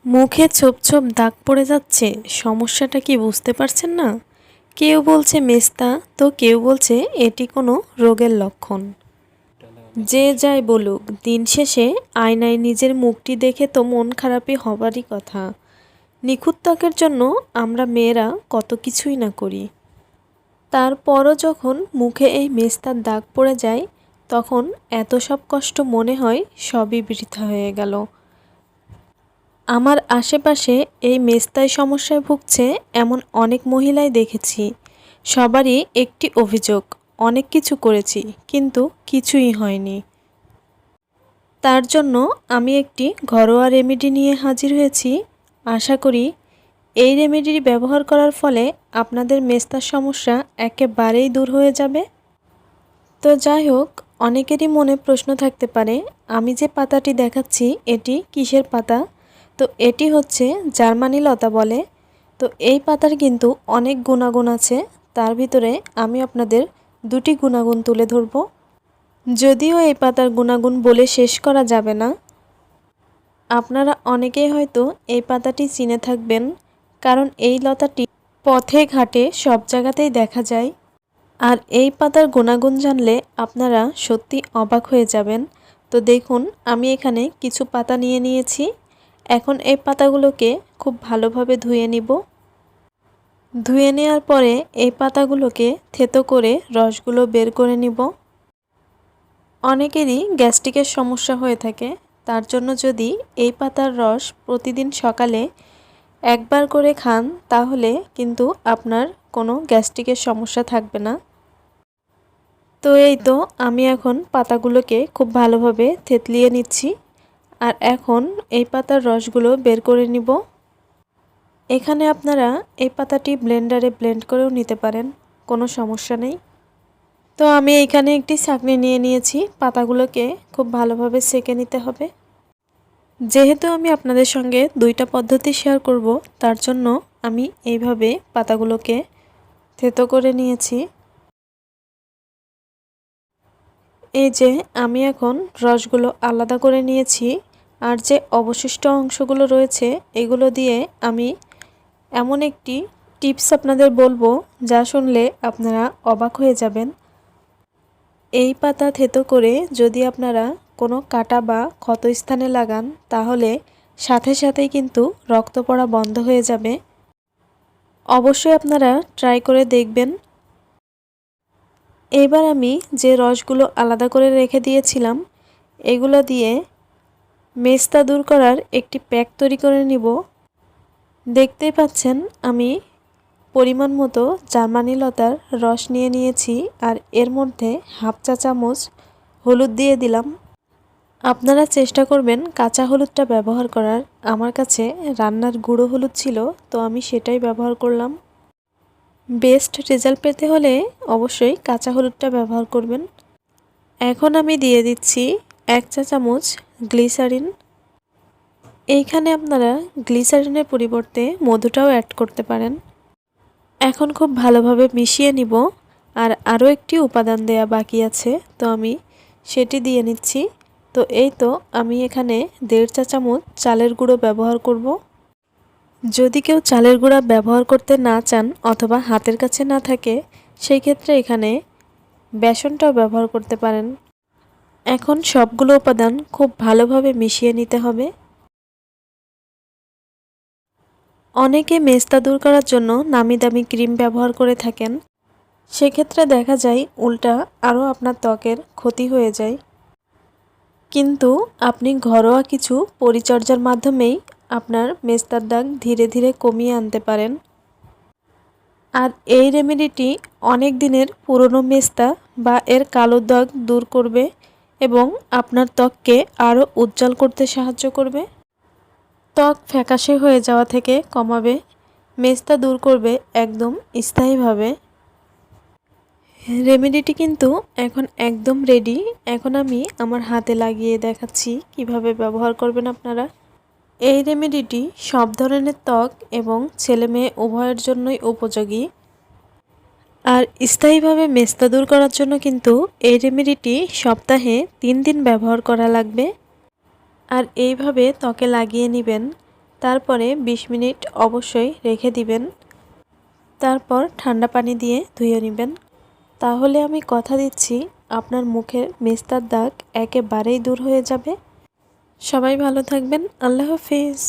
মুখে ছোপ ছোপ দাগ পড়ে যাচ্ছে, সমস্যাটা কি বুঝতে পারছেন না? কেউ বলছে মেস্তা, তো কেউ বলছে এটি কোনো রোগের লক্ষণ। যে যাই বলুক, দিন শেষে আয়নায় নিজের মুখটি দেখে তো মন খারাপই হবারই কথা। নিখুঁত ত্বকের জন্য আমরা মেয়েরা কত কিছুই না করি, তারপরও যখন মুখে এই মেস্তার দাগ পড়ে যায় তখন এত সব কষ্ট মনে হয় সবই বৃথা হয়ে গেল। আমার আশেপাশে এই মেস্তায় সমস্যায় ভুগছে এমন অনেক মহিলাই দেখেছি। সবারই একটি অভিযোগ, অনেক কিছু করেছি কিন্তু কিছুই হয়নি। তার জন্য আমি একটি ঘরোয়া রেমেডি নিয়ে হাজির হয়েছি। আশা করি এই রেমেডি ব্যবহার করার ফলে আপনাদের মেস্তার সমস্যা একেবারেই দূর হয়ে যাবে। তো যাই হোক, অনেকেরই মনে প্রশ্ন থাকতে পারে আমি যে পাতাটি দেখাচ্ছি এটি কিসের পাতা। তো এটি হচ্ছে জার্মানি লতা বলে। তো এই পাতার কিন্তু অনেক গুণাগুণ আছে, তার ভিতরে আমি আপনাদের দুটি গুণাগুণ তুলে ধরব। যদিও এই পাতার গুণাগুণ বলে শেষ করা যাবে না। আপনারা অনেকেই হয়তো এই পাতাটি চিনে থাকবেন, কারণ এই লতাটি পথে ঘাটে সব জায়গাতেই দেখা যায়। আর এই পাতার গুণাগুণ জানলে আপনারা সত্যি অবাক হয়ে যাবেন। তো দেখুন, আমি এখানে কিছু পাতা নিয়ে নিয়েছি। এখন এই পাতাগুলোকে খুব ভালোভাবে ধুয়ে নিব। ধুয়ে নেওয়ার পরে এই পাতাগুলোকে থেতো করে রসগুলো বের করে নিব। অনেকেরই গ্যাস্ট্রিকের সমস্যা হয়ে থাকে, তার জন্য যদি এই পাতার রস প্রতিদিন সকালে একবার করে খান তাহলে কিন্তু আপনার কোনো গ্যাস্ট্রিকের সমস্যা থাকবে না। তো এই তো আমি এখন পাতাগুলোকে খুব ভালোভাবে থেতলিয়ে নিচ্ছি। আর এখন এই পাতার রসগুলো বের করে নিব। এখানে আপনারা এই পাতাটি ব্লেন্ডারে ব্লেন্ড করেও নিতে পারেন, কোনো সমস্যা নেই। তো আমি এখানে একটি ছাঁকনি নিয়ে নিয়েছি, পাতাগুলোকে খুব ভালোভাবে সেঁকে নিতে হবে। যেহেতু আমি আপনাদের সঙ্গে দুইটা পদ্ধতি শেয়ার করব, তার জন্য আমি এইভাবে পাতাগুলোকে থেতো করে নিয়েছি। এই যে আমি এখন রসগুলো আলাদা করে নিয়েছি, আর যে অবশিষ্ট অংশগুলো রয়েছে এগুলো দিয়ে আমি এমন একটি টিপস আপনাদের বলবো যা শুনলে আপনারা অবাক হয়ে যাবেন। এই পাতা থেতো করে যদি আপনারা কোনো কাটা বা ক্ষতস্থানে লাগান তাহলে সাথে সাথেই কিন্তু রক্ত পড়া বন্ধ হয়ে যাবে। অবশ্যই আপনারা ট্রাই করে দেখবেন। এবার আমি যে রসগুলো আলাদা করে রেখে দিয়েছিলাম এগুলো দিয়ে মেস্তা দূর করার একটি প্যাক তৈরি করে নিব। দেখতেই পাচ্ছেন আমি পরিমাণ মতো জার্মানি লতার রস নিয়ে নিয়েছি, আর এর মধ্যে হাফ চা চামচ হলুদ দিয়ে দিলাম। আপনারা চেষ্টা করবেন কাঁচা হলুদটা ব্যবহার করার। আমার কাছে রান্নার গুঁড়ো হলুদ ছিল, তো আমি সেটাই ব্যবহার করলাম। বেস্ট রেজাল্ট পেতে হলে অবশ্যই কাঁচা হলুদটা ব্যবহার করবেন। এখন আমি দিয়ে দিচ্ছি 1 চা চামচ গ্লিসারিন। এইখানে আপনারা গ্লিসারিনের পরিবর্তে মধুটাও অ্যাড করতে পারেন। এখন খুব ভালোভাবে মিশিয়ে নিব। আর আরও একটি উপাদান দেয়া বাকি আছে, তো আমি সেটি দিয়ে নিচ্ছি। তো এই তো আমি এখানে 1.5 চা চামচ চালের গুঁড়ো ব্যবহার করব। যদি কেউ চালের গুঁড়া ব্যবহার করতে না চান অথবা হাতের কাছে না থাকে, সেই ক্ষেত্রে এখানে বেসনটাও ব্যবহার করতে পারেন। এখন সবগুলো উপাদান খুব ভালোভাবে মিশিয়ে নিতে হবে। অনেকে মেস্তা দূর করার জন্য নামি দামি ক্রিম ব্যবহার করে থাকেন, সেক্ষেত্রে দেখা যায় উল্টা আরও আপনার ত্বকের ক্ষতি হয়ে যায়। কিন্তু আপনি ঘরোয়া কিছু পরিচর্যার মাধ্যমেই আপনার মেস্তার দাগ ধীরে ধীরে কমিয়ে আনতে পারেন। আর এই রেমেডিটি অনেক দিনের পুরনো মেস্তা বা এর কালো দাগ দূর করবে এবং আপনার ত্বককে আরও উজ্জ্বল করতে সাহায্য করবে। ত্বক ফ্যাকাশে হয়ে যাওয়া থেকে কমাবে, মেস্তা দূর করবে একদম স্থায়ীভাবে। রেমেডিটি কিন্তু এখন একদম রেডি। এখন আমি আমার হাতে লাগিয়ে দেখাচ্ছি কিভাবে ব্যবহার করবেন আপনারা। এই রেমেডিটি সব ধরনের ত্বক এবং ছেলে মেয়ে উভয়ের জন্যই উপযোগী। আর স্থায়ীভাবে মেস্তা দূর করার জন্য কিন্তু এই রেমেডিটি সপ্তাহে 3 দিন ব্যবহার করা লাগবে। আর এইভাবে ত্বকে লাগিয়ে নেবেন, তারপরে 20 মিনিট অবশ্যই রেখে দিবেন। তারপর ঠান্ডা পানি দিয়ে ধুয়ে নেবেন। তাহলে আমি কথা দিচ্ছি আপনার মুখের মেস্তার দাগ একেবারেই দূর হয়ে যাবে। সবাই ভালো থাকবেন। আল্লাহ হাফেজ।